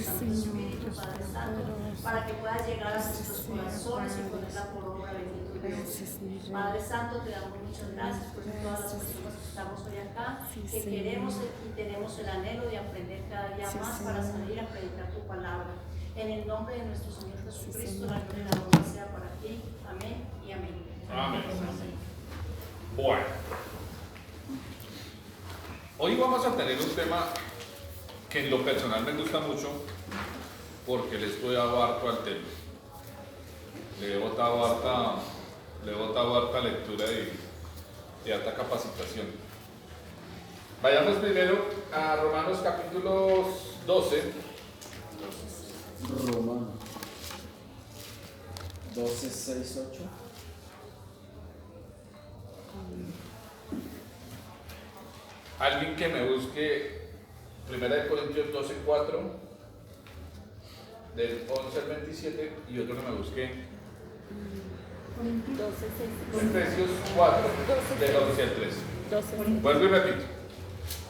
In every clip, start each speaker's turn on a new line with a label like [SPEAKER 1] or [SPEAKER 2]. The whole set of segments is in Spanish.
[SPEAKER 1] Santo Espíritu, Padre Santo, para que pueda llegar a nuestros corazones y ponerla por obra, bendito Dios. Padre Santo, te damos muchas gracias por todas las personas que estamos hoy acá, que queremos y tenemos el anhelo de aprender cada día más para salir a predicar tu palabra. En el nombre de nuestro Señor Jesucristo, la gloria y la honra sea para ti. Amén y amén.
[SPEAKER 2] Amén. Bueno, hoy vamos a tener un tema que en lo personal me gusta mucho porque le estoy dando harto al tema. Le he botado harta lectura y harta capacitación. Vayamos primero a Romanos capítulo 12.
[SPEAKER 3] Romanos 12, 6, 8.
[SPEAKER 2] Alguien que me busque 1 Corintios 12, 4, del 11 al 27, y otro que me busque Efesios 4, del 11 al 13. Vuelvo y repito.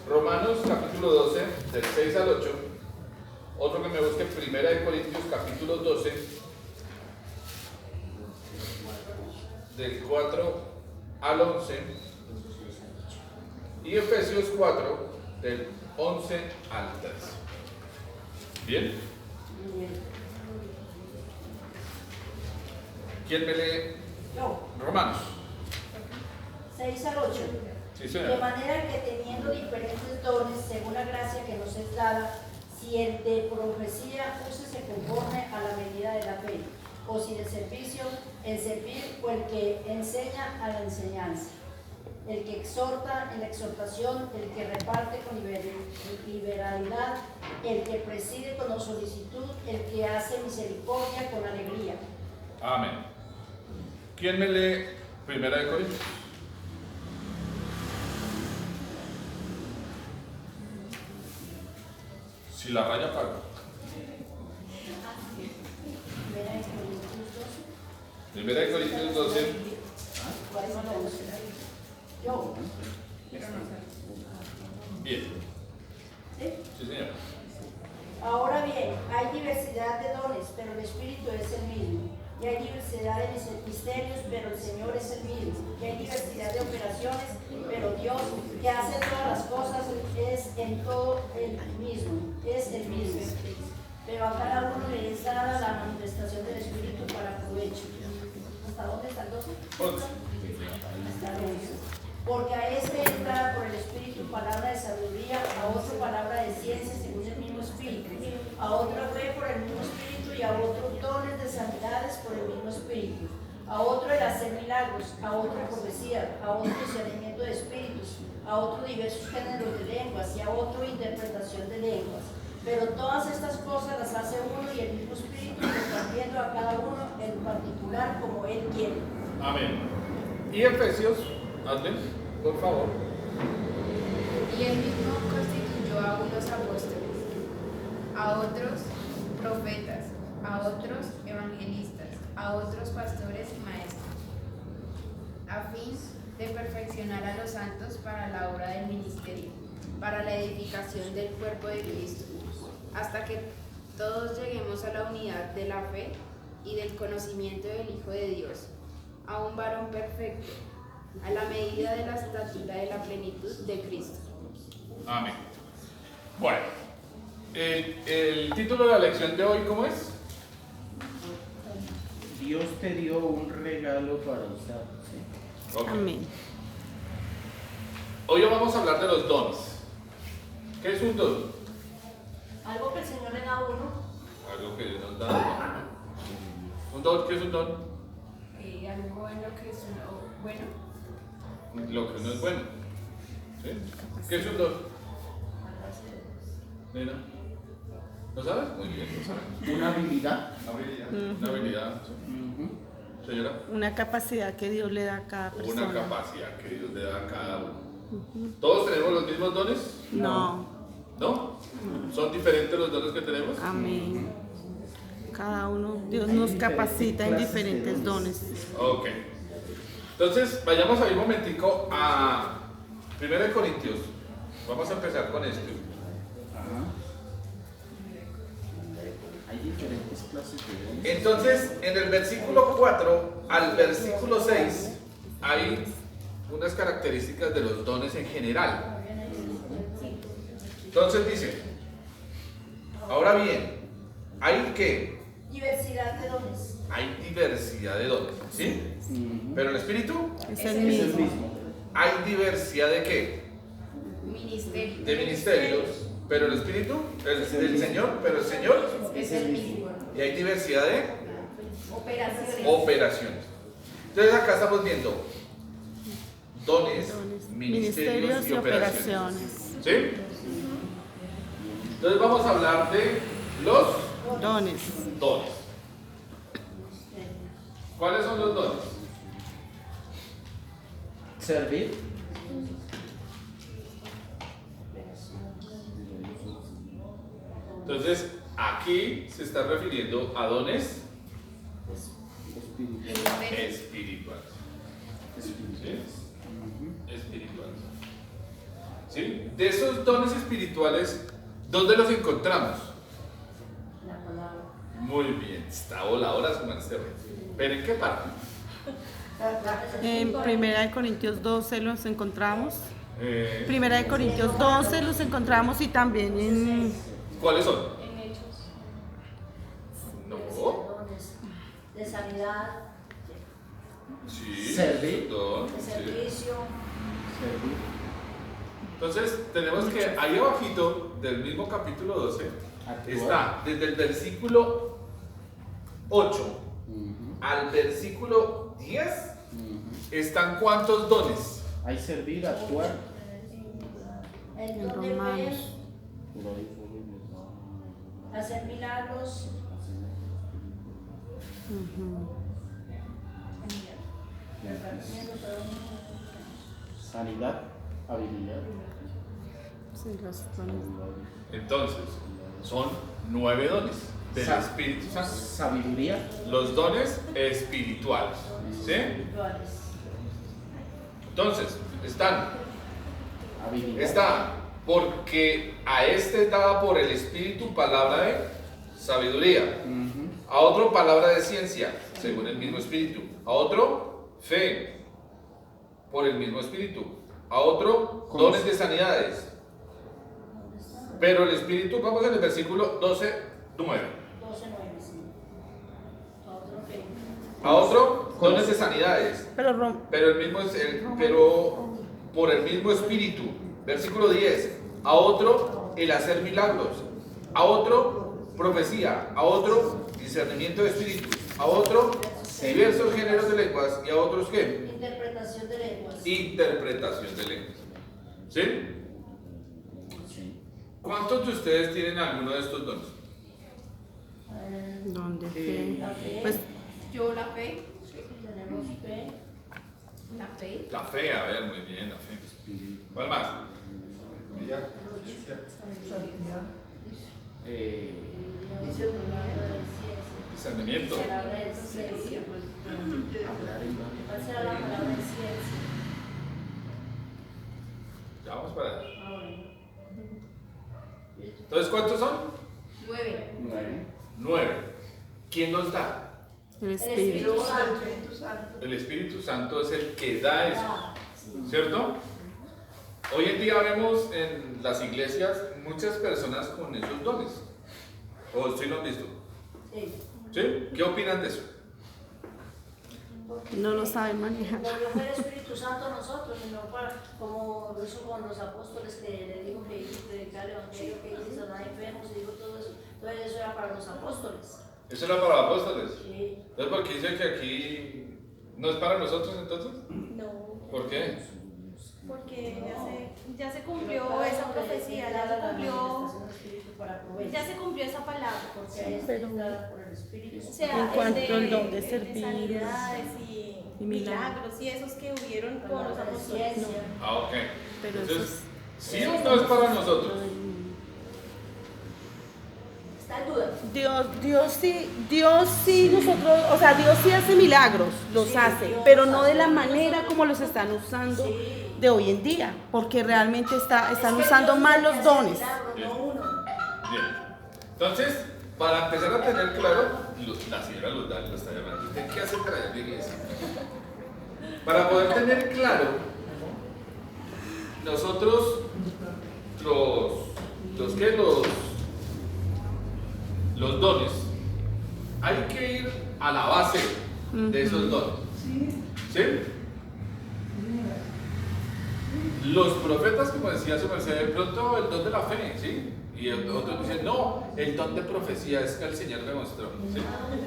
[SPEAKER 2] Romanos capítulo 12, del 6 al 8. Otro que me busque 1 Corintios capítulo 12, del 4 al 11. Y Efesios 4, del 11 al 13. ¿Bien? ¿Quién me lee?
[SPEAKER 1] Yo.
[SPEAKER 2] Romanos.
[SPEAKER 1] 6 al 8.
[SPEAKER 2] Sí, señor.
[SPEAKER 1] De manera que teniendo diferentes dones según la gracia que nos es dada, si el de profecía, úsese conforme a la medida de la fe, o si de servicio, el servir, o el que enseña a la enseñanza, el que exhorta en la exhortación, el que reparte con liberalidad, el que preside con solicitud, el que hace misericordia con alegría.
[SPEAKER 2] Amén. ¿Quién me lee 1 Corintios? Si la raya paga. 1 Corintios 12.
[SPEAKER 1] Yo.
[SPEAKER 2] Bien. Sí, señor.
[SPEAKER 1] Ahora bien, hay diversidad de dones, pero el Espíritu es el mismo. Y hay diversidad de misterios, pero el Señor es el mismo. Y hay diversidad de operaciones, pero Dios, que hace todas las cosas, es en todo el mismo. Es el mismo. Pero a cada uno le es dada la manifestación del Espíritu para provecho. ¿Hasta dónde está el 12?
[SPEAKER 2] 11.
[SPEAKER 1] Hasta el 11. Porque a este es dada por el Espíritu palabra de sabiduría, a otro palabra de ciencia según el mismo Espíritu, a otro fe por el mismo Espíritu y a otro dones de sanidades por el mismo Espíritu, a otro el hacer milagros, a otro profecía, a otro discernimiento de espíritus, a otro diversos géneros de lenguas y a otro interpretación de lenguas. Pero todas estas cosas las hace uno y el mismo Espíritu, repartiendo a cada uno en particular como Él quiere.
[SPEAKER 2] Amén. Y Efesios, hazle, por favor.
[SPEAKER 4] Y él mismo constituyó a unos apóstoles, a otros profetas, a otros evangelistas, a otros pastores y maestros, a fin de perfeccionar a los santos para la obra del ministerio, para la edificación del cuerpo de Cristo, hasta que todos lleguemos a la unidad de la fe y del conocimiento del Hijo de Dios, a un varón perfecto, a la medida de la estatura de la plenitud de Cristo.
[SPEAKER 2] Amén. Bueno, el título de la lección de hoy, ¿cómo es?
[SPEAKER 3] Dios te dio un regalo para usar. ¿Sí?
[SPEAKER 2] Okay.
[SPEAKER 5] Amén.
[SPEAKER 2] Hoy vamos a hablar de los dones. ¿Qué es un don?
[SPEAKER 1] Algo que el Señor le da a uno.
[SPEAKER 2] Algo que Dios nos da. ¿Un don? ¿Qué es un don?
[SPEAKER 4] Algo en lo que es uno bueno.
[SPEAKER 2] Lo que no es bueno. ¿Sí? ¿Qué es un don? Nena, ¿lo sabes? Muy bien, lo sabes.
[SPEAKER 3] Una habilidad.
[SPEAKER 2] Una habilidad. ¿Sí? Señora.
[SPEAKER 5] Una capacidad que Dios le da a cada persona.
[SPEAKER 2] Una capacidad que Dios le da a cada uno. ¿Todos tenemos los mismos dones?
[SPEAKER 5] No.
[SPEAKER 2] ¿No? ¿Son diferentes los dones que tenemos?
[SPEAKER 5] Amén. Cada uno, Dios nos capacita en diferentes dones.
[SPEAKER 2] Ok. Entonces, vayamos a ir un momentico a 1 Corintios. Vamos a empezar con esto. Entonces, en el versículo 4 al versículo 6 hay unas características de los dones en general. Entonces dice, ahora bien, hay que
[SPEAKER 1] Diversidad de dones.
[SPEAKER 2] hay diversidad de dones, ¿sí? Pero el Espíritu,
[SPEAKER 5] Es
[SPEAKER 1] Es
[SPEAKER 5] el
[SPEAKER 1] el
[SPEAKER 3] Es el
[SPEAKER 5] mismo.
[SPEAKER 3] mismo.
[SPEAKER 2] hay diversidad de qué?
[SPEAKER 4] Ministerio.
[SPEAKER 2] De ministerios, pero el Espíritu es del Señor, pero el Señor,
[SPEAKER 4] Es el mismo.
[SPEAKER 2] y hay diversidad de
[SPEAKER 4] Operaciones.
[SPEAKER 2] operaciones. Entonces acá estamos viendo dones,
[SPEAKER 5] Dones,
[SPEAKER 2] ministerios y operaciones. ¿Sí? Entonces vamos a hablar de los
[SPEAKER 5] Dones.
[SPEAKER 2] dones. ¿Cuáles son los dones?
[SPEAKER 3] Servir.
[SPEAKER 2] Entonces aquí se está refiriendo a dones espirituales. ¿Sí? Espirituales. ¿Sí? De esos dones espirituales, ¿dónde los encontramos?
[SPEAKER 1] La palabra.
[SPEAKER 2] Muy bien, está voladora su maestro. ¿Pero en qué parte?
[SPEAKER 5] En 1 Corintios 12 los encontramos.
[SPEAKER 2] Eh,
[SPEAKER 5] 1 Corintios 12 los encontramos y también en...
[SPEAKER 2] ¿Cuáles son?
[SPEAKER 4] En hechos.
[SPEAKER 2] No.
[SPEAKER 1] Dones de sanidad,
[SPEAKER 2] Sí.
[SPEAKER 3] Servir.
[SPEAKER 2] Don,
[SPEAKER 1] de
[SPEAKER 2] sí.
[SPEAKER 1] servicio.
[SPEAKER 3] Servir.
[SPEAKER 2] Entonces, tenemos que ahí abajito del mismo capítulo 12
[SPEAKER 3] Actuar.
[SPEAKER 2] está desde el versículo 8 al versículo 10 están ¿cuántos dones?
[SPEAKER 3] Hay servir, actuar.
[SPEAKER 1] El
[SPEAKER 5] En
[SPEAKER 1] don de ver,
[SPEAKER 5] Romanos.
[SPEAKER 1] hacer milagros.
[SPEAKER 3] Sanidad, habilidad.
[SPEAKER 5] Sí, los dones.
[SPEAKER 2] Entonces, son 9 dones del
[SPEAKER 3] Sa-
[SPEAKER 2] Espíritu Santo.
[SPEAKER 3] Sabiduría.
[SPEAKER 2] Los dones espirituales. ¿Sí?
[SPEAKER 1] Espirituales.
[SPEAKER 2] Entonces, están
[SPEAKER 3] Habilidad.
[SPEAKER 2] Está porque a este daba por el Espíritu palabra de sabiduría, a otro palabra de ciencia, según el mismo Espíritu, a otro fe, por el mismo Espíritu, a otro dones de sanidades. Pero el Espíritu, vamos en el versículo 12, 9.
[SPEAKER 1] 12:9, sí. Otro que.
[SPEAKER 2] A otro dones de sanidades.
[SPEAKER 5] Pero
[SPEAKER 2] Pero pero por el mismo Espíritu. Versículo 10. A otro el hacer milagros. A otro profecía. A otro discernimiento de espíritus. A otro diversos géneros de lenguas. Y a otros ¿qué?
[SPEAKER 1] Interpretación de lenguas.
[SPEAKER 2] Interpretación de lenguas. ¿Sí? ¿Cuántos de ustedes tienen alguno de estos dones?
[SPEAKER 5] ¿dónde fe?
[SPEAKER 1] La fe.
[SPEAKER 5] Pues
[SPEAKER 4] Yo la fe.
[SPEAKER 1] Tenemos fe.
[SPEAKER 4] La fe.
[SPEAKER 2] La fe, a ver, muy bien, la fe. ¿Cuál más? Discernimiento.
[SPEAKER 1] Palabra de ciencia.
[SPEAKER 3] Hablar en varios.
[SPEAKER 1] ¿Cuál será la palabra de ciencia?
[SPEAKER 2] Ya vamos para allá.
[SPEAKER 1] Ahora.
[SPEAKER 2] Entonces, ¿cuántos son?
[SPEAKER 4] 9.
[SPEAKER 3] 9.
[SPEAKER 2] 9. ¿Quién nos da?
[SPEAKER 5] el
[SPEAKER 1] El
[SPEAKER 5] Espíritu.
[SPEAKER 1] Espíritu Santo.
[SPEAKER 2] El Espíritu Santo es el que da eso,
[SPEAKER 1] Ah, sí.
[SPEAKER 2] ¿cierto? Hoy en día vemos en las iglesias muchas personas con esos dones. ¿O sí lo han visto?
[SPEAKER 1] Sí.
[SPEAKER 2] ¿Sí? ¿Qué opinan de eso?
[SPEAKER 1] Porque
[SPEAKER 5] No lo saben manejar.
[SPEAKER 1] No fue el Espíritu Santo a nosotros, sino para, como lo hizo con los apóstoles que le dijo que iba a predicar el Evangelio, que iba a sanar enfermos y dijo todo eso. Entonces eso era para los apóstoles.
[SPEAKER 2] ¿Eso era para los apóstoles?
[SPEAKER 1] Sí.
[SPEAKER 2] Entonces, ¿por qué dice que aquí no es para nosotros entonces?
[SPEAKER 6] No,
[SPEAKER 2] ¿Por qué?
[SPEAKER 6] porque ya se cumplió esa profecía, ya se cumplió esa palabra.
[SPEAKER 1] Porque es
[SPEAKER 5] Pero-
[SPEAKER 1] dada por el Espíritu.
[SPEAKER 6] O sea,
[SPEAKER 5] En cuanto
[SPEAKER 6] el
[SPEAKER 5] al don de
[SPEAKER 6] el
[SPEAKER 5] servir
[SPEAKER 6] sanidades
[SPEAKER 5] y
[SPEAKER 6] y milagros y esos que hubieron con los
[SPEAKER 1] Palabra de
[SPEAKER 6] apóstoles.
[SPEAKER 1] ciencia.
[SPEAKER 2] Ah, ok.
[SPEAKER 5] Pero eso
[SPEAKER 2] Entonces,
[SPEAKER 5] es
[SPEAKER 2] ¿sí o no es para nosotros?
[SPEAKER 1] Está en duda.
[SPEAKER 5] Dios sí, nosotros, o sea, Dios sí hace milagros, los
[SPEAKER 1] Sí,
[SPEAKER 5] hace,
[SPEAKER 1] Dios
[SPEAKER 5] pero no
[SPEAKER 1] hace.
[SPEAKER 5] de la manera como los están usando
[SPEAKER 1] Sí.
[SPEAKER 5] de hoy en día, porque realmente están
[SPEAKER 1] Es que
[SPEAKER 5] usando
[SPEAKER 1] Dios
[SPEAKER 5] mal
[SPEAKER 1] tiene
[SPEAKER 5] los
[SPEAKER 1] que hacer
[SPEAKER 5] dones.
[SPEAKER 1] milagros, no uno.
[SPEAKER 2] Bien. Entonces, Para empezar a tener claro, la señora Luzda lo está llamando. ¿Usted qué hace para la iglesia? Para poder tener claro, nosotros, los dones, hay que ir a la base de esos dones. ¿Sí? Los profetas, como decía su merced, de pronto el don de la fe, ¿sí? Y otros dicen, no, el don de profecía es que el Señor me mostró, ¿sí?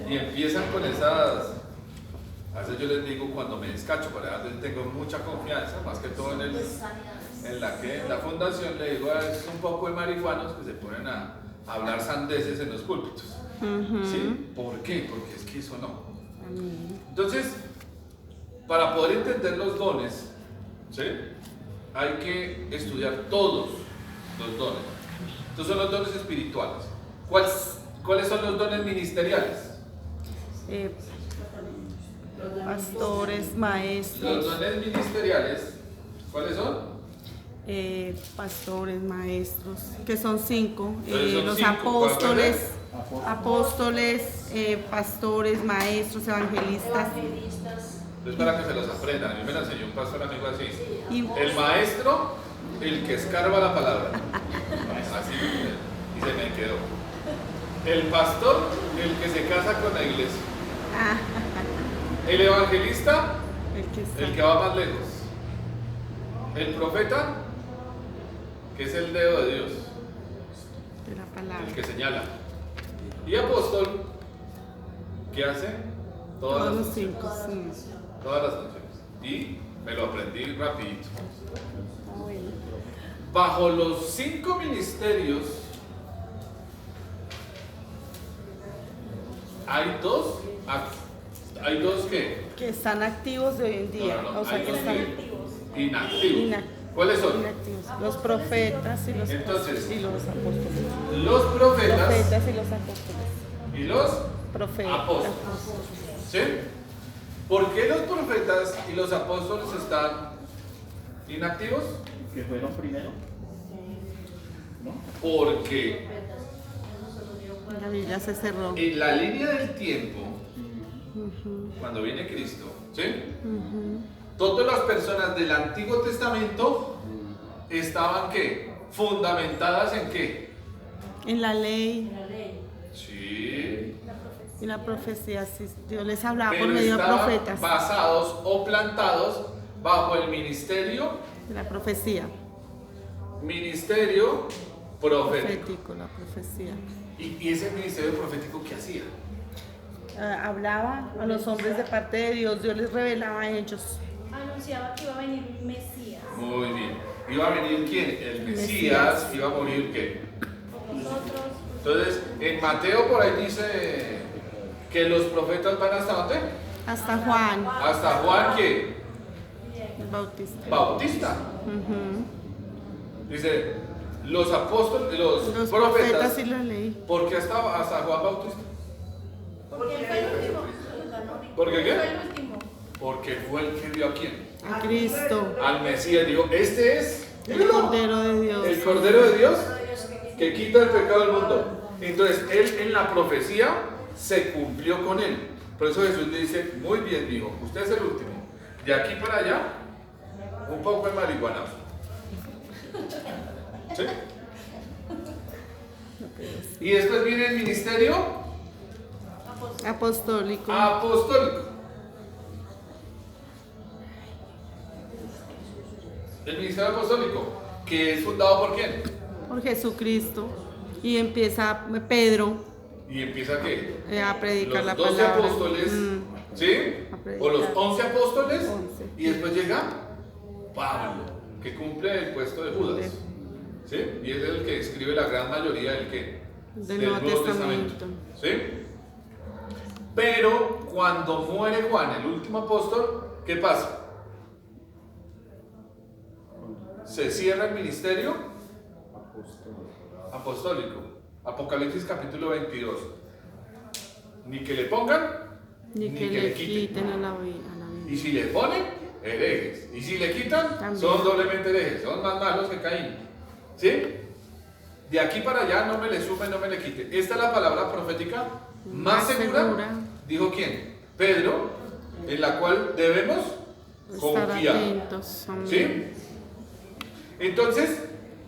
[SPEAKER 2] Y empiezan con esas, a veces yo les digo cuando me descacho, para allá tengo mucha confianza, más que todo en la fundación, le digo, es un poco de marihuanos que se ponen a hablar sandeces en los púlpitos, ¿sí? ¿Por qué? Porque es que eso no. Entonces, para poder entender los dones, ¿sí? Hay que estudiar todos los dones. Estos son los dones espirituales. ¿Cuáles son los dones ministeriales?
[SPEAKER 5] Pastores, maestros.
[SPEAKER 2] Los dones ministeriales, ¿cuáles son?
[SPEAKER 5] Pastores, maestros, que son 5.
[SPEAKER 2] Entonces son
[SPEAKER 5] Los
[SPEAKER 2] 5.
[SPEAKER 5] apóstoles, pastores, maestros, evangelistas.
[SPEAKER 2] Es para que se los aprendan. A mí me lo enseñó un pastor amigo así.
[SPEAKER 5] Y
[SPEAKER 2] El maestro, el que escarba la palabra. Así y se me quedó. El pastor, el que se casa con la iglesia. El evangelista, el que va más lejos. El profeta, que es el dedo de Dios,
[SPEAKER 5] de la palabra.
[SPEAKER 2] el que señala. Y apóstol, ¿qué hace?
[SPEAKER 5] Todos los
[SPEAKER 2] funciones.
[SPEAKER 5] 5.
[SPEAKER 2] Todas las funciones. Y me lo aprendí rapidito. Bajo los 5 ministerios hay dos
[SPEAKER 5] Que están activos de hoy en día.
[SPEAKER 2] No,
[SPEAKER 5] O sea,
[SPEAKER 2] hay
[SPEAKER 5] que
[SPEAKER 2] dos
[SPEAKER 5] están
[SPEAKER 2] inactivos. ¿Cuáles son?
[SPEAKER 5] inactivos. Los profetas y los,
[SPEAKER 2] Entonces,
[SPEAKER 5] y los apóstoles.
[SPEAKER 2] Los profetas
[SPEAKER 5] Profetas y los apóstoles.
[SPEAKER 2] y los
[SPEAKER 5] Profetas.
[SPEAKER 2] apóstoles. ¿Sí? ¿Por qué los profetas y los apóstoles están inactivos?
[SPEAKER 3] ¿Que fueron primero? ¿No?
[SPEAKER 2] Porque
[SPEAKER 5] La Biblia se cerró.
[SPEAKER 2] en la línea del tiempo, cuando viene Cristo, ¿sí? Todas las personas del Antiguo Testamento estaban ¿qué? Fundamentadas en qué?
[SPEAKER 5] En la ley
[SPEAKER 2] Sí.
[SPEAKER 5] y la profecía, sí, Dios les hablaba
[SPEAKER 2] Pero
[SPEAKER 5] por medio de
[SPEAKER 2] estaban
[SPEAKER 5] profetas.
[SPEAKER 2] basados o plantados bajo el ministerio
[SPEAKER 5] De la profecía.
[SPEAKER 2] profético.
[SPEAKER 5] Profético, la profecía.
[SPEAKER 2] ¿Y ese ministerio profético qué hacía?
[SPEAKER 5] Hablaba a los hombres de parte de Dios, Dios les revelaba a ellos.
[SPEAKER 6] Anunciaba que iba a venir un Mesías.
[SPEAKER 2] Muy bien. ¿Iba a venir quién? El Mesías. ¿Iba a morir qué?
[SPEAKER 6] Nosotros,
[SPEAKER 2] Entonces, en Mateo por ahí dice que los profetas van hasta ¿dónde?
[SPEAKER 5] Hasta Juan
[SPEAKER 2] Hasta Juan ¿qué?
[SPEAKER 5] el Bautista.
[SPEAKER 2] Bautista. Dice, los apóstoles, los
[SPEAKER 5] Profetas y la ley.
[SPEAKER 2] ¿Por qué hasta Juan Bautista?
[SPEAKER 6] porque él fue el último.
[SPEAKER 2] ¿Por qué qué?
[SPEAKER 6] Fue el último.
[SPEAKER 2] Porque fue el que vio a quién.
[SPEAKER 5] A Cristo,
[SPEAKER 2] Al Mesías. Dijo, este es
[SPEAKER 5] el Cordero de Dios.
[SPEAKER 2] el Cordero de Dios que quita el pecado del mundo. Entonces, él en la profecía se cumplió con él. Por eso Jesús le dice, muy bien, dijo, usted es el último. De aquí para allá, un poco de marihuana. ¿Sí? Y después viene el ministerio
[SPEAKER 5] Apostólico.
[SPEAKER 2] apostólico. El ministerio apostólico, que es fundado por quién?
[SPEAKER 5] Por Jesucristo. Y empieza Pedro
[SPEAKER 2] Y empieza ¿qué?
[SPEAKER 5] a predicar la
[SPEAKER 2] Los 12
[SPEAKER 5] palabra.
[SPEAKER 2] apóstoles, ¿sí?
[SPEAKER 5] A predicar.
[SPEAKER 2] O los 11 apóstoles,
[SPEAKER 5] 11.
[SPEAKER 2] y después llega Pablo, que cumple el puesto de Judas, ¿sí? Y es el que escribe la gran mayoría del ¿qué?
[SPEAKER 5] Del Nuevo Testamento.
[SPEAKER 2] ¿Sí? Pero cuando muere Juan, el último apóstol, ¿qué pasa? Se cierra el ministerio apostólico. Apocalipsis capítulo 22. Ni que le pongan,
[SPEAKER 5] Ni que le quiten a la vida.
[SPEAKER 2] Y si le ponen, herejes. Y si le quitan,
[SPEAKER 5] También.
[SPEAKER 2] son doblemente herejes. Son más malos que Caín. ¿Sí? de aquí para allá no me le sume, no me le quite. Esta es la palabra profética más segura. ¿Dijo quién? Pedro, en la cual debemos
[SPEAKER 5] Estar
[SPEAKER 2] confiar.
[SPEAKER 5] atentos. Amén.
[SPEAKER 2] ¿Sí? Entonces,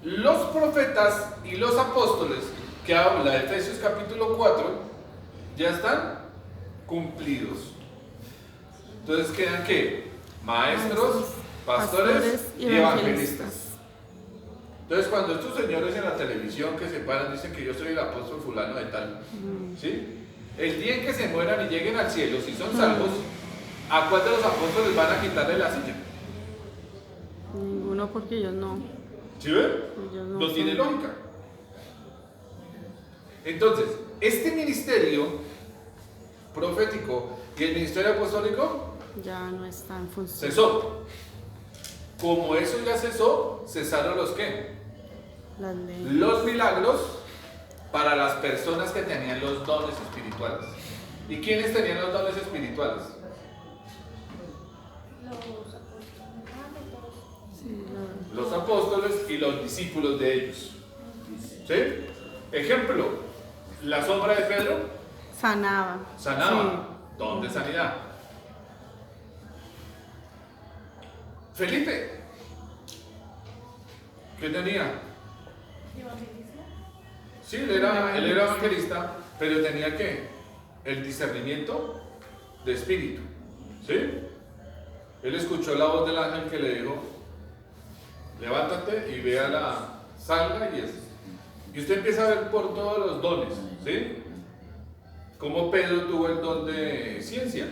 [SPEAKER 2] los profetas y los apóstoles que habla de Efesios capítulo 4 ya están cumplidos. Entonces quedan ¿qué? Maestros, pastores y evangelistas. Entonces cuando estos señores en la televisión que se paran dicen que yo soy el apóstol fulano de tal, ¿sí? El día en que se mueran y lleguen al cielo, si son salvos, ¿a cuál de los apóstoles van a quitarle la silla?
[SPEAKER 5] Ninguno, porque ellos no.
[SPEAKER 2] ¿Sí ven?
[SPEAKER 5] Ellos
[SPEAKER 2] No
[SPEAKER 5] son-
[SPEAKER 2] tiene lógica. Entonces, este ministerio profético y el ministerio apostólico
[SPEAKER 5] Ya no está en función.
[SPEAKER 2] cesó. Como eso ya cesó, cesaron los ¿qué?
[SPEAKER 5] Las leyes.
[SPEAKER 2] Los milagros para las personas que tenían los dones espirituales. ¿Y quiénes tenían los dones espirituales?
[SPEAKER 5] Sí,
[SPEAKER 2] Los apóstoles y los discípulos de ellos. ¿Sí? Ejemplo, la sombra de Pedro
[SPEAKER 5] sanaba.
[SPEAKER 2] sanaba. Don de sanidad. Felipe, ¿qué tenía? Sí, él era evangelista, pero tenía ¿qué? El discernimiento de espíritu. ¿Sí? Él escuchó la voz del ángel que le dijo, levántate y vea la salga y eso. Y usted empieza a ver por todos los dones, ¿sí? Como Pedro tuvo el don de ciencia.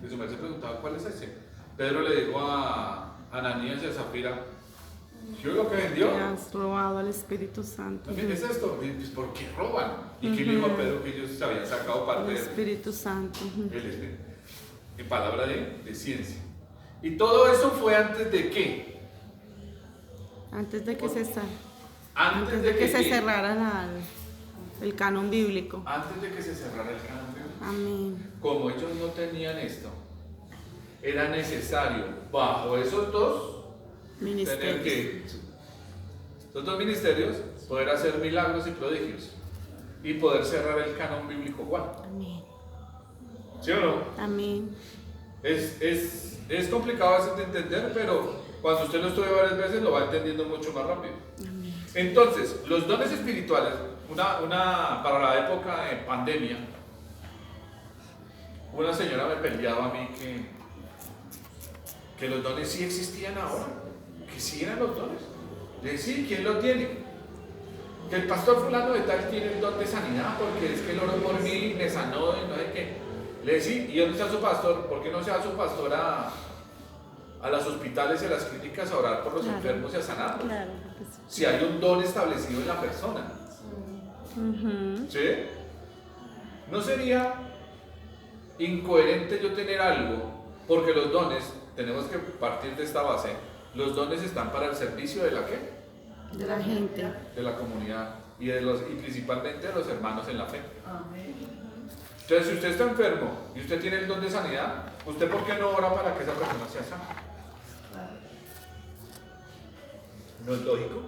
[SPEAKER 2] Y su merced preguntaba, ¿cuál es ese? Pedro le dijo a Ananías y a Zafira, ¿qué es lo que vendió?
[SPEAKER 5] Que has robado al Espíritu Santo.
[SPEAKER 2] ¿Qué es esto? Pues, ¿por qué roban? ¿Y quién le dijo a Pedro que ellos se habían sacado parte
[SPEAKER 5] El
[SPEAKER 2] de
[SPEAKER 5] Espíritu Santo.
[SPEAKER 2] el Espíritu? En palabra de ciencia. ¿Y todo eso fue antes de qué?
[SPEAKER 5] Antes de que se
[SPEAKER 2] Antes de
[SPEAKER 5] que se
[SPEAKER 2] ¿qué?
[SPEAKER 5] cerrara el canon bíblico.
[SPEAKER 2] Antes de que se cerrara el cambio.
[SPEAKER 5] Amén.
[SPEAKER 2] Como ellos no tenían esto, era necesario bajo esos dos tener
[SPEAKER 5] Ministerios.
[SPEAKER 2] que esos dos ministerios poder hacer milagros y prodigios y poder cerrar el canon bíblico Juan.
[SPEAKER 5] Amén.
[SPEAKER 2] ¿Sí o no?
[SPEAKER 5] Amén.
[SPEAKER 2] Es complicado a veces de entender, pero cuando usted lo estudia varias veces lo va entendiendo mucho más rápido.
[SPEAKER 5] Amén.
[SPEAKER 2] Entonces, los dones espirituales, para la época de pandemia, una señora me peleaba a mí que los dones sí existían ahora, que sí eran los dones. Le decía, sí, ¿quién lo tiene? Que el pastor fulano de tal tiene el don de sanidad, porque es que él oró por mí, me sanó y no sé qué. Le decía, ¿y dónde está su pastor? ¿Por qué no se va su pastor a los hospitales y a las clínicas a orar por los
[SPEAKER 5] Claro.
[SPEAKER 2] enfermos y a sanarlos?
[SPEAKER 5] Claro que sí.
[SPEAKER 2] Si hay un don establecido en la persona.
[SPEAKER 5] Ujú.
[SPEAKER 2] ¿Sí? ¿No sería incoherente yo tener algo? Porque los dones, tenemos que partir de esta base, los dones están para el servicio de la ¿qué?
[SPEAKER 5] De la gente.
[SPEAKER 2] De la comunidad y principalmente de los hermanos en la fe. Entonces, si usted está enfermo y usted tiene el don de sanidad, ¿usted por qué no ora para que esa persona sea sana? ¿No es lógico?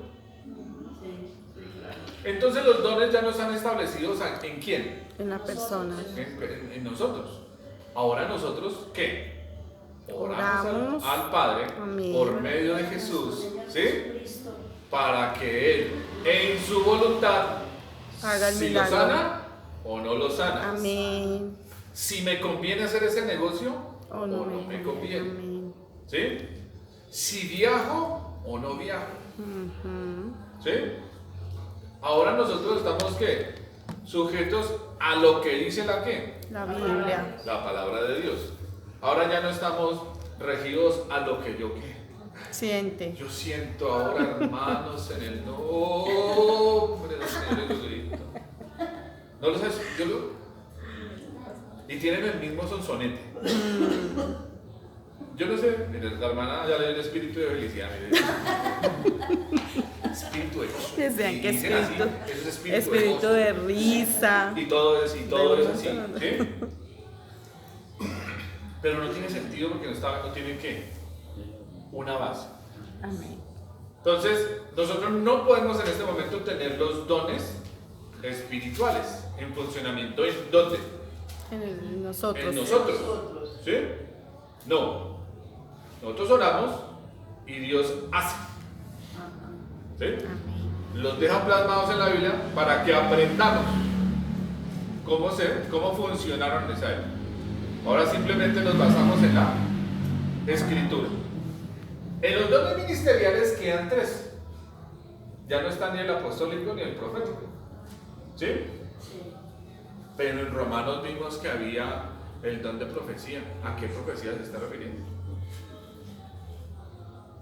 [SPEAKER 2] Entonces los dones ya no están establecidos ¿en quién?
[SPEAKER 5] En la persona.
[SPEAKER 2] En nosotros. Ahora nosotros, ¿qué?
[SPEAKER 5] Oramos.
[SPEAKER 2] al Padre
[SPEAKER 5] Amén.
[SPEAKER 2] por medio de Jesús, ¿sí?
[SPEAKER 1] Jesucristo.
[SPEAKER 2] Para que Él, en su voluntad,
[SPEAKER 5] Haga el
[SPEAKER 2] si lo
[SPEAKER 5] milagro.
[SPEAKER 2] sana o no lo sana.
[SPEAKER 5] Amén.
[SPEAKER 2] Si me conviene hacer ese negocio
[SPEAKER 5] O no
[SPEAKER 2] me conviene.
[SPEAKER 5] Amén.
[SPEAKER 2] ¿Sí? Si viajo o no viajo.
[SPEAKER 5] Ujú.
[SPEAKER 2] ¿Sí? Ahora nosotros estamos ¿qué? Sujetos a lo que dice la ¿qué?
[SPEAKER 5] La Biblia.
[SPEAKER 2] La palabra de Dios. Ahora ya no estamos regidos a lo que yo ¿qué?
[SPEAKER 5] Siente.
[SPEAKER 2] Yo siento ahora, hermanos, en el nombre del Señor Jesucristo. ¿No lo sabes? Y tienen el mismo sonsonete. Yo no sé, mire, la hermana ya le dio el espíritu de felicidad. Mire. Espíritu de gozo.
[SPEAKER 5] Decían
[SPEAKER 2] Y
[SPEAKER 5] que
[SPEAKER 2] dicen así,
[SPEAKER 5] espíritu,
[SPEAKER 2] eso es espíritu
[SPEAKER 5] espíritu
[SPEAKER 2] gozo.
[SPEAKER 5] de risa.
[SPEAKER 2] Y todo es así.
[SPEAKER 5] montón.
[SPEAKER 2] ¿Sí? Pero no tiene sentido porque no tiene ¿qué? Una base.
[SPEAKER 5] Amén.
[SPEAKER 2] Entonces, nosotros no podemos en este momento tener los dones espirituales en funcionamiento. ¿En dónde?
[SPEAKER 5] En nosotros.
[SPEAKER 2] En nosotros. ¿Sí? No. Nosotros oramos y Dios hace. ¿Sí? Los deja plasmados en la Biblia para que aprendamos cómo funcionaron en esa época. Ahora simplemente nos basamos en la Escritura. En los dones ministeriales quedan 3. Ya no está ni el apostólico ni el profético. ¿Sí?
[SPEAKER 1] Sí.
[SPEAKER 2] Pero en Romanos vimos que había el don de profecía. ¿A qué profecía se está refiriendo?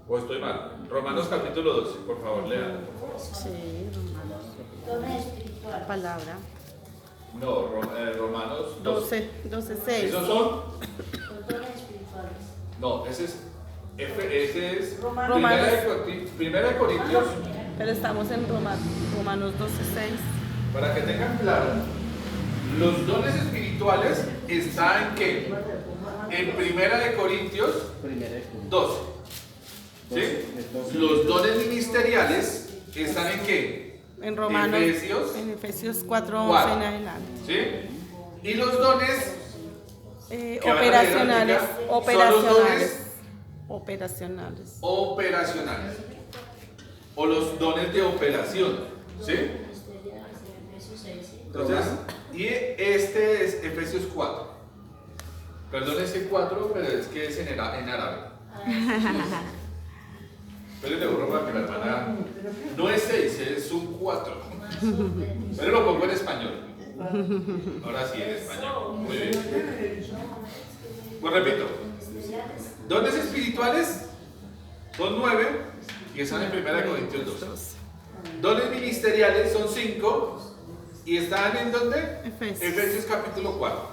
[SPEAKER 2] ¿O estoy mal? Romanos capítulo 12, por favor, lean.
[SPEAKER 5] Sí, Romanos.
[SPEAKER 1] Dones espirituales.
[SPEAKER 5] Palabra.
[SPEAKER 2] No, Romanos 12.
[SPEAKER 5] 12:6.
[SPEAKER 2] ¿Esos son?
[SPEAKER 1] Los dones espirituales.
[SPEAKER 2] No, ese es
[SPEAKER 1] Romanos.
[SPEAKER 2] Primera de Corintios.
[SPEAKER 5] Pero estamos en Romanos 12:6.
[SPEAKER 2] Para que tengan claro, los dones espirituales están en qué? En Primera de Corintios
[SPEAKER 3] Primera de Corintios.
[SPEAKER 2] 12. ¿Sí? Los dones ministeriales están en qué?
[SPEAKER 5] En Romanos.
[SPEAKER 2] Efesios.
[SPEAKER 5] En Efesios 4:11
[SPEAKER 2] 4.
[SPEAKER 5] en adelante.
[SPEAKER 2] ¿Sí? Y los dones que van a leer
[SPEAKER 5] Operacionales.
[SPEAKER 2] ahorita son los dones
[SPEAKER 5] Operacionales.
[SPEAKER 2] operacionales. O los dones de operación. ¿Sí? Entonces, y este es Efesios 4. Perdón ese 4, pero es que es en árabe. Pero le borro para que la hermana. No es 6, es un 4. Pero lo pongo en español. Ahora sí, en español. Muy bien. Pues repito. Dones espirituales son 9 y están en 1 Corintios 12. Dones ministeriales son 5 y están en ¿dónde? Efesios capítulo 4.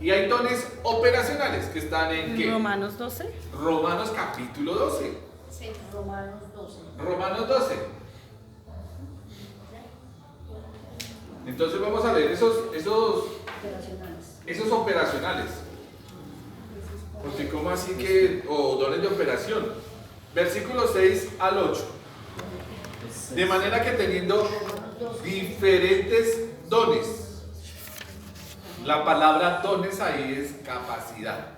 [SPEAKER 2] Y hay dones operacionales que están en ¿qué?
[SPEAKER 5] Romanos 12.
[SPEAKER 2] Romanos capítulo 12.
[SPEAKER 4] Sí.
[SPEAKER 1] Romanos 12.
[SPEAKER 2] Romanos 12. Entonces vamos a leer esos
[SPEAKER 1] Operacionales.
[SPEAKER 2] operacionales. Porque ¿cómo así que? O dones de operación. Versículos 6 al 8. De manera que teniendo diferentes dones. La palabra dones ahí es capacidad.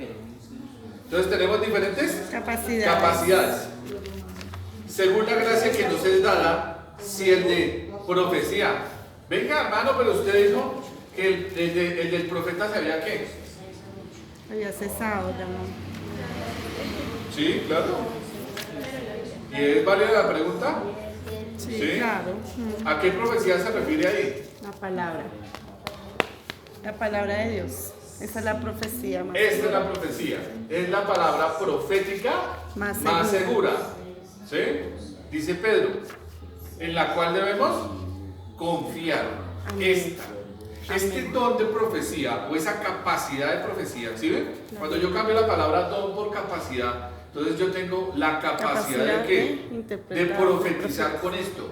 [SPEAKER 2] Entonces tenemos diferentes capacidades. Según la gracia que nos es dada, si el de profecía. Venga, hermano, pero usted dijo que el del profeta sabía qué.
[SPEAKER 5] Había cesado ya no.
[SPEAKER 2] Sí, claro. ¿Y es válida la pregunta?
[SPEAKER 5] Sí,
[SPEAKER 2] ¿Sí?
[SPEAKER 5] claro.
[SPEAKER 2] ¿A qué profecía se refiere ahí?
[SPEAKER 5] La palabra. La palabra de Dios. Esa es la profecía más
[SPEAKER 2] Esta es
[SPEAKER 5] segura.
[SPEAKER 2] la profecía. Es la palabra profética
[SPEAKER 5] Más
[SPEAKER 2] segura. ¿Sí? Dice Pedro, en la cual debemos confiar.
[SPEAKER 5] Amén.
[SPEAKER 2] Este don de profecía o esa capacidad de profecía, ¿sí ven? Cuando yo cambio la palabra don por capacidad, entonces yo tengo la capacidad de ¿qué? De
[SPEAKER 5] interpretar,
[SPEAKER 2] profetizar con esto.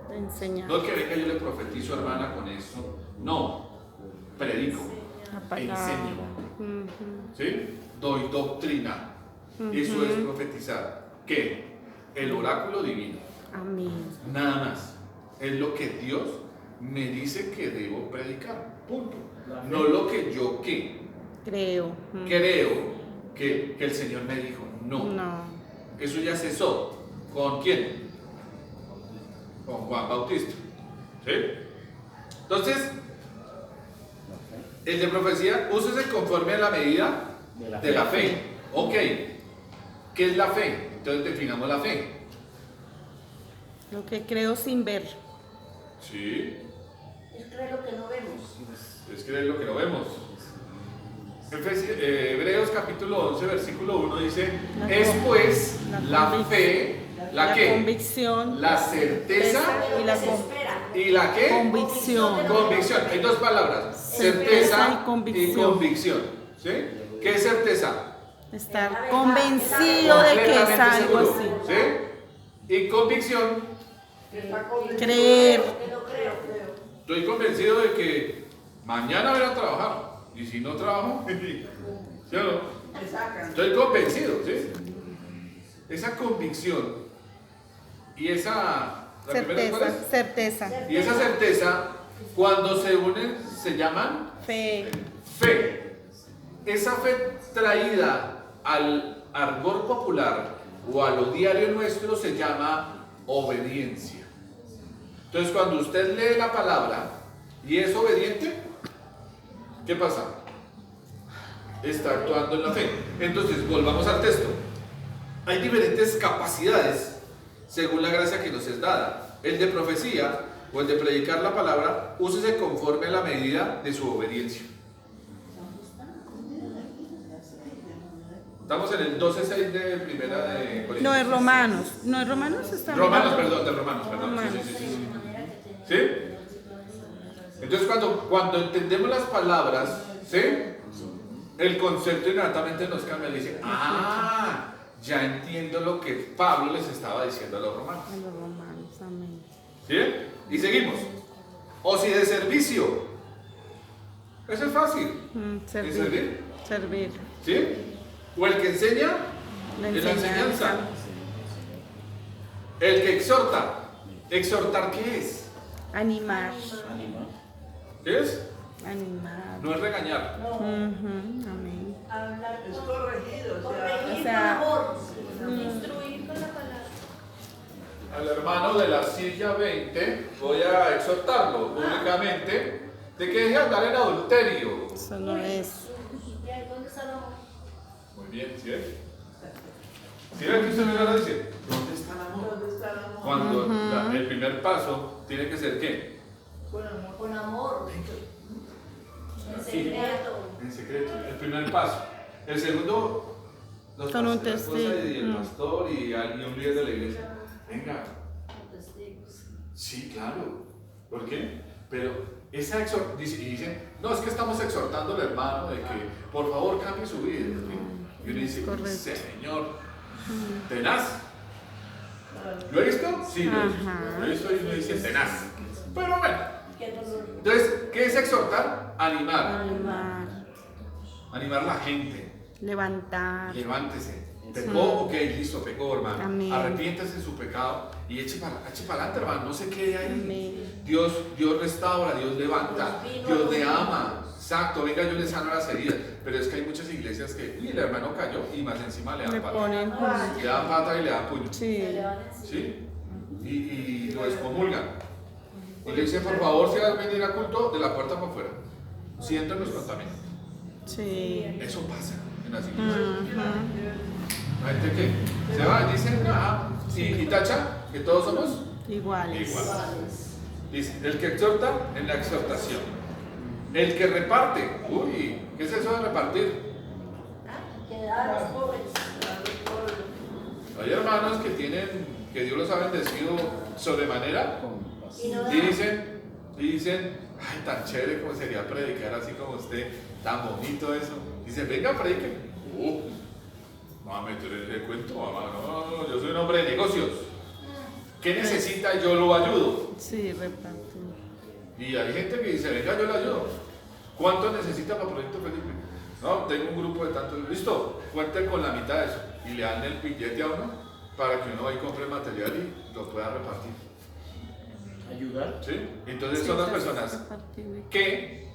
[SPEAKER 5] de enseñar.
[SPEAKER 2] No que venga yo le profetizo, hermana, con esto. No, predico,
[SPEAKER 5] La palabra.
[SPEAKER 2] enseño. ¿Sí? Doy doctrina. Eso es profetizar. ¿Qué? El oráculo divino.
[SPEAKER 5] Amén.
[SPEAKER 2] Nada más. Es lo que Dios me dice que debo predicar. Punto. No lo que yo
[SPEAKER 5] Creo.
[SPEAKER 2] creo que el Señor me dijo. No.
[SPEAKER 5] No.
[SPEAKER 2] Eso ya cesó. ¿Con quién? Con Juan Bautista. ¿Sí? Entonces, el de profecía, úsese conforme a la medida de la fe. Ok. ¿Qué es la fe? Entonces definamos la fe.
[SPEAKER 5] Lo que creo sin ver.
[SPEAKER 2] Sí.
[SPEAKER 1] Es creer lo que no vemos.
[SPEAKER 2] Es creer lo que no vemos. Hebreos capítulo 11, versículo 1 dice, es pues la fe, ¿la qué?
[SPEAKER 5] Convicción.
[SPEAKER 2] La certeza
[SPEAKER 5] Y la
[SPEAKER 1] Se espera.
[SPEAKER 2] y la qué?
[SPEAKER 5] convicción.
[SPEAKER 2] Convicción. Hay dos palabras,
[SPEAKER 5] Certeza
[SPEAKER 2] certeza
[SPEAKER 5] y convicción.
[SPEAKER 2] y convicción. ¿Sí? ¿Qué es certeza?
[SPEAKER 5] Estar convencido de que es
[SPEAKER 2] Completamente
[SPEAKER 5] algo
[SPEAKER 2] seguro.
[SPEAKER 5] así.
[SPEAKER 2] ¿Sí? Y convicción,
[SPEAKER 5] Creer.
[SPEAKER 1] Que lo creo.
[SPEAKER 2] estoy convencido de que mañana voy a trabajar. Y si no trabajo, ¿sí o no? Estoy convencido, ¿sí? Esa convicción Y esa, ¿la primera cuál es?
[SPEAKER 5] Certeza.
[SPEAKER 2] Y esa certeza, cuando se unen, se llaman
[SPEAKER 5] Fe.
[SPEAKER 2] fe. Esa fe traída al argot popular o a lo diario nuestro se llama obediencia. Entonces, cuando usted lee la palabra y es obediente, ¿qué pasa? Está actuando en la fe. Entonces, volvamos al texto. Hay diferentes capacidades según la gracia que nos es dada. El de profecía o el de predicar la palabra, úsese conforme a la medida de su obediencia. Estamos en el 12:6 de primera de Corintios.
[SPEAKER 5] No es Romanos. No es Romanos. Está
[SPEAKER 2] Romanos, perdón, de Romanos, perdón.
[SPEAKER 5] Romanos.
[SPEAKER 2] Sí. ¿Sí? Entonces, cuando entendemos las palabras, ¿sí? El concepto inmediatamente nos cambia y dice, ah, ya entiendo lo que Pablo les estaba diciendo a los romanos.
[SPEAKER 5] A los romanos, amén.
[SPEAKER 2] ¿Sí? Y seguimos. O si de servicio. Eso es fácil. ¿Y servir?
[SPEAKER 5] Servir.
[SPEAKER 2] ¿Sí? O el que enseña,
[SPEAKER 5] La
[SPEAKER 2] es la enseñanza.
[SPEAKER 5] enseñanza.
[SPEAKER 2] El que exhorta. ¿Exhortar qué es?
[SPEAKER 5] Animar.
[SPEAKER 2] ¿Qué es?
[SPEAKER 5] Animar.
[SPEAKER 2] No es regañar.
[SPEAKER 1] No,
[SPEAKER 5] Amén.
[SPEAKER 1] hablar
[SPEAKER 7] Es
[SPEAKER 1] con-
[SPEAKER 7] corregido, o sea,
[SPEAKER 1] corregir
[SPEAKER 5] o sea,
[SPEAKER 1] con amor.
[SPEAKER 6] Instruir con la palabra.
[SPEAKER 2] Al hermano de la silla 20 voy a exhortarlo públicamente de que deje de andar en adulterio.
[SPEAKER 5] Eso no es.
[SPEAKER 1] ¿Y ahí dónde está el amor?
[SPEAKER 2] Muy bien, ¿sí ven? ¿Sí ven que usted me va a decir? ¿Dónde está el amor?
[SPEAKER 7] ¿dónde está el amor?
[SPEAKER 2] Cuando el primer paso tiene que ser ¿qué?
[SPEAKER 7] Con amor.
[SPEAKER 1] Con amor. En secreto.
[SPEAKER 2] En secreto, el primer paso. El segundo,
[SPEAKER 5] Con un
[SPEAKER 2] la esposa
[SPEAKER 5] testigo.
[SPEAKER 2] y el pastor y un líder de la iglesia. Venga,
[SPEAKER 1] Con testigos.
[SPEAKER 2] sí, claro. ¿Por qué? Pero esa exhortación, y dicen, no, es que estamos exhortando al hermano de que por favor cambie su vida. Y uno dice,
[SPEAKER 5] Correcto.
[SPEAKER 2] Señor, tenaz. ¿Lo he visto? Sí, lo he visto.
[SPEAKER 5] Ajá.
[SPEAKER 2] Lo he visto y uno dice, tenaz. Pero bueno,
[SPEAKER 1] Qué dolor.
[SPEAKER 2] entonces, ¿qué es exhortar? Animar.
[SPEAKER 5] Animar.
[SPEAKER 2] Animar a la gente.
[SPEAKER 5] Levantar.
[SPEAKER 2] Levántese. Pecó, ok, listo, pecó, hermano.
[SPEAKER 5] Amén.
[SPEAKER 2] Arrepiéntase de su pecado y eche para adelante, hermano. No se quede ahí.
[SPEAKER 5] Amén.
[SPEAKER 2] Dios restaura, Dios levanta, Dios le ama. Exacto, venga, yo le sano las heridas. Pero es que hay muchas iglesias que, uy, el hermano cayó y más encima le
[SPEAKER 5] Le
[SPEAKER 2] dan pata.
[SPEAKER 5] ponen.
[SPEAKER 2] Le dan pata y le dan puño.
[SPEAKER 5] Sí.
[SPEAKER 1] Se le van encima.
[SPEAKER 2] ¿Sí? Y lo excomulgan. Y le dicen, por favor, si vas a venir a culto, de la puerta para afuera. Siento los contaminan.
[SPEAKER 5] Sí.
[SPEAKER 2] Eso pasa en las iglesias.
[SPEAKER 5] Ujú.
[SPEAKER 2] La gente que se va y dice, y tacha que todos somos
[SPEAKER 5] Iguales.
[SPEAKER 2] iguales. Dice, el que exhorta en la exhortación. El que reparte. Uy, ¿qué es eso de repartir?
[SPEAKER 1] Que da a los pobres.
[SPEAKER 2] Hay hermanos que que Dios los ha bendecido sobremanera
[SPEAKER 1] Y no da.
[SPEAKER 2] y dicen, ay, tan chévere como sería predicar así como usted, tan bonito eso. Dice, venga, predique. No va a meter ese cuento, mamá, no, yo soy un hombre de negocios. ¿Qué necesita? Yo lo ayudo.
[SPEAKER 5] Sí, repartir.
[SPEAKER 2] Y hay gente que dice, venga, yo le ayudo. ¿Cuánto necesita para Proyecto Felipe? No, tengo un grupo de tantos. Listo, cuente con la mitad de eso. Y le dan el billete a uno para que uno vaya y compre material y lo pueda repartir.
[SPEAKER 3] Ayudar.
[SPEAKER 2] ¿Sí? Entonces son las personas
[SPEAKER 5] Repartir.
[SPEAKER 2] que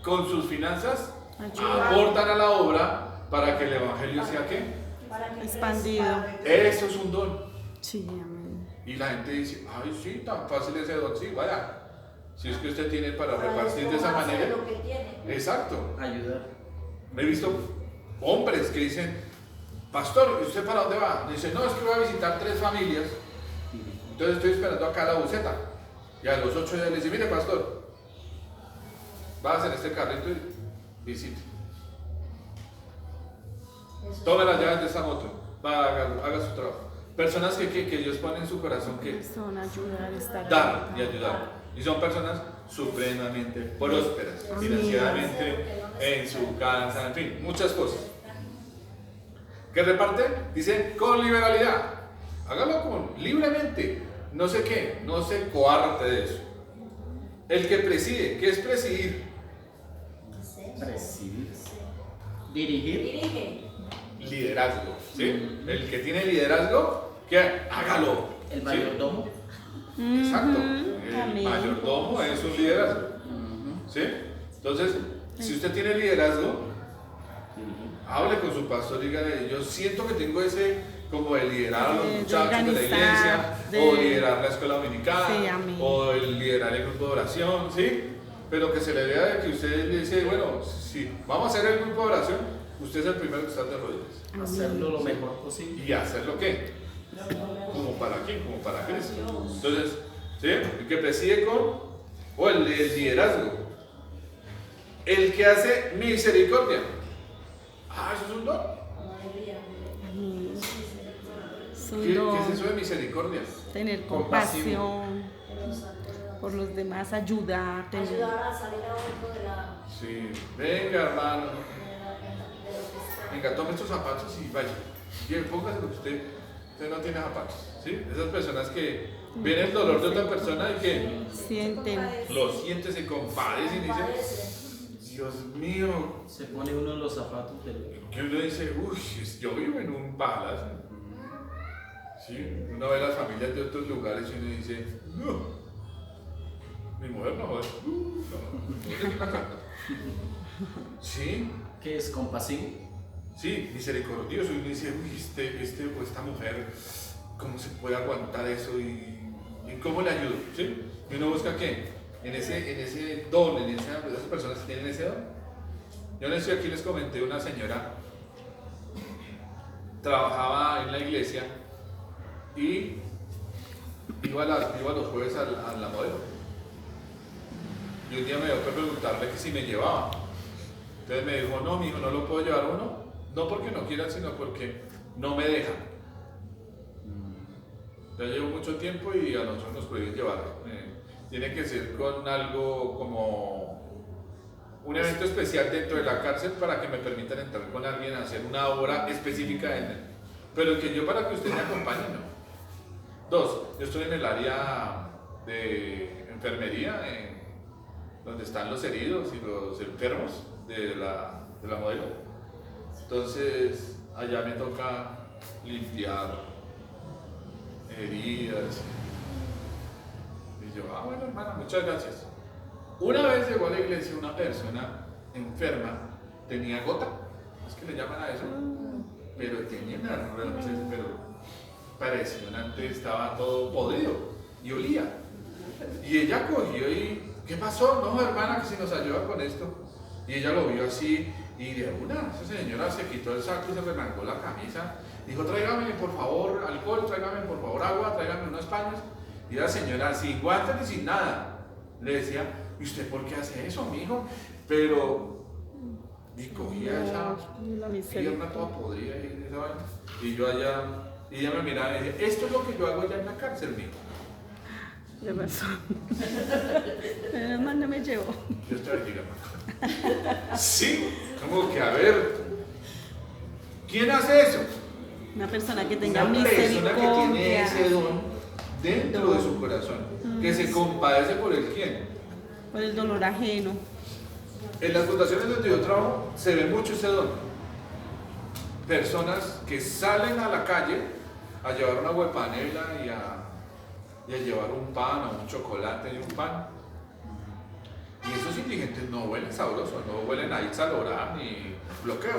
[SPEAKER 2] con sus finanzas
[SPEAKER 5] Ayuda.
[SPEAKER 2] aportan a la obra para que el evangelio sea ¿qué?
[SPEAKER 1] Para que
[SPEAKER 5] Expandido.
[SPEAKER 2] Eso es un don.
[SPEAKER 5] Sí, amén.
[SPEAKER 2] Y la gente dice, ay, sí, tan fácil ese don. Sí, vaya. Si es que usted tiene para repartir de esa manera.
[SPEAKER 1] Lo que tiene.
[SPEAKER 2] Exacto.
[SPEAKER 3] Ayudar.
[SPEAKER 2] He visto hombres que dicen, pastor, ¿y usted para dónde va? Dice, no, es que voy a visitar 3 familias. Entonces estoy esperando acá la buceta. Y a los 8 días le dice, mire, pastor, vas en este carrito y visite. Tome las llaves de esa moto. Va, haga su trabajo. Personas que Dios pone en su corazón que
[SPEAKER 5] Son ayudar, estar.
[SPEAKER 2] dar y ayudar. Y son personas supremamente prósperas, financieramente, en su casa, en fin, muchas cosas. ¿Qué reparte? Dice con liberalidad. Hágalo libremente. No sé qué, no se coarte de eso. El que preside, ¿qué es presidir?
[SPEAKER 3] Presidir. Dirigir.
[SPEAKER 1] Dirige.
[SPEAKER 2] Liderazgo, ¿sí? El que tiene liderazgo, ¿qué? Hágalo.
[SPEAKER 3] El mayordomo.
[SPEAKER 2] Exacto. El
[SPEAKER 5] Amén.
[SPEAKER 2] mayordomo es un liderazgo. ¿Sí? Entonces, si usted tiene liderazgo, hable con su pastor, dígale, yo siento que tengo ese como de liderar a los
[SPEAKER 5] De
[SPEAKER 2] muchachos de la
[SPEAKER 5] organizar,
[SPEAKER 2] iglesia,
[SPEAKER 5] de-
[SPEAKER 2] o liderar la escuela dominical,
[SPEAKER 5] Sí, amén.
[SPEAKER 2] o el liderar el grupo de oración, ¿sí? Pero que se le vea de que usted le dice, bueno, si vamos a hacer el grupo de oración, usted es el primero que está de rodillas.
[SPEAKER 3] Hacerlo lo mejor posible.
[SPEAKER 2] ¿Y hacerlo qué? ¿Como para quién? Como para Cristo. Entonces, ¿sí? El que preside o el liderazgo. El que hace misericordia. Ah, eso es un don. ¿Qué es eso de misericordia?
[SPEAKER 5] Tener
[SPEAKER 3] Compasivo.
[SPEAKER 5] compasión por los demás, ayudar, tener...
[SPEAKER 1] Ayudar a salir a otro de la...
[SPEAKER 2] Sí. Venga, hermano. Venga, tome estos zapatos y vaya. Póngase lo que usted no tiene zapatos. ¿Sí? Esas personas que ven el dolor de otra persona y que
[SPEAKER 5] sienten.
[SPEAKER 2] lo sienten, se compadecen y dicen, Dios mío.
[SPEAKER 3] Se pone uno en los zapatos del.
[SPEAKER 2] Que uno dice, uy, yo vivo en un palacio. Sí, uno ve las familias de otros lugares y uno dice, no, mi mujer no joder. Sí,
[SPEAKER 3] ¿Qué es compasivo?
[SPEAKER 2] sí, misericordioso. Y uno dice, uy, este o esta mujer, ¿cómo se puede aguantar eso? ¿Y cómo le ayudo? ¿Sí? Y uno busca qué? En ese don, en esas personas que tienen ese don. Yo no sé, aquí les comenté, una señora trabajaba en la iglesia y iba los jueves a la modelo. Y un día me dio por preguntarle que si me llevaba. Entonces me dijo, no, mijo, no lo puedo llevar uno. No porque no quieran, sino porque no me dejan. Ya llevo mucho tiempo y a nosotros nos prohíben llevar. Tiene que ser con algo como un evento especial dentro de la cárcel para que me permitan entrar con alguien a hacer una obra específica en él. Pero que yo para que usted me acompañe, no. Dos, yo estoy en el área de enfermería, donde están los heridos y los enfermos de la modelo. Entonces, allá me toca limpiar heridas. Y yo, bueno, hermana, muchas gracias. Una vez llegó a la iglesia una persona enferma, tenía gota, es que le llaman a eso, pero tenía una pero impresionante, estaba todo podrido y olía. Y ella cogió y, ¿qué pasó? No, hermana, que si nos ayuda con esto. Y ella lo vio así y de una, esa señora se quitó el saco y se remangó la camisa. Dijo, tráigame por favor alcohol, tráigame por favor agua, tráigame unos paños. Y la señora, sin guantes ni sin nada, le decía, ¿y usted por qué hace eso, mijo? Pero, y cogía esa pierna toda podrida y esa vaina. Y yo allá, y ella me miraba y decía, esto es lo que yo hago allá en la cárcel, mijo.
[SPEAKER 5] De razón. Pero más no me llevo.
[SPEAKER 2] Dios te bendiga, hermano. Sí, como que a ver, ¿quién hace eso?
[SPEAKER 5] Una persona que tenga
[SPEAKER 2] Una persona que tiene
[SPEAKER 5] misericordia.
[SPEAKER 2] ese don dentro de su corazón, que se compadece por el quién.
[SPEAKER 5] Por el dolor ajeno.
[SPEAKER 2] En las fundaciones donde yo trabajo se ve mucho ese don. Personas que salen a la calle a llevar una agua de panela y a llevar un pan o un chocolate y un pan. Y esos indigentes no huelen sabrosos, no huelen a Itzalorán ni bloqueo.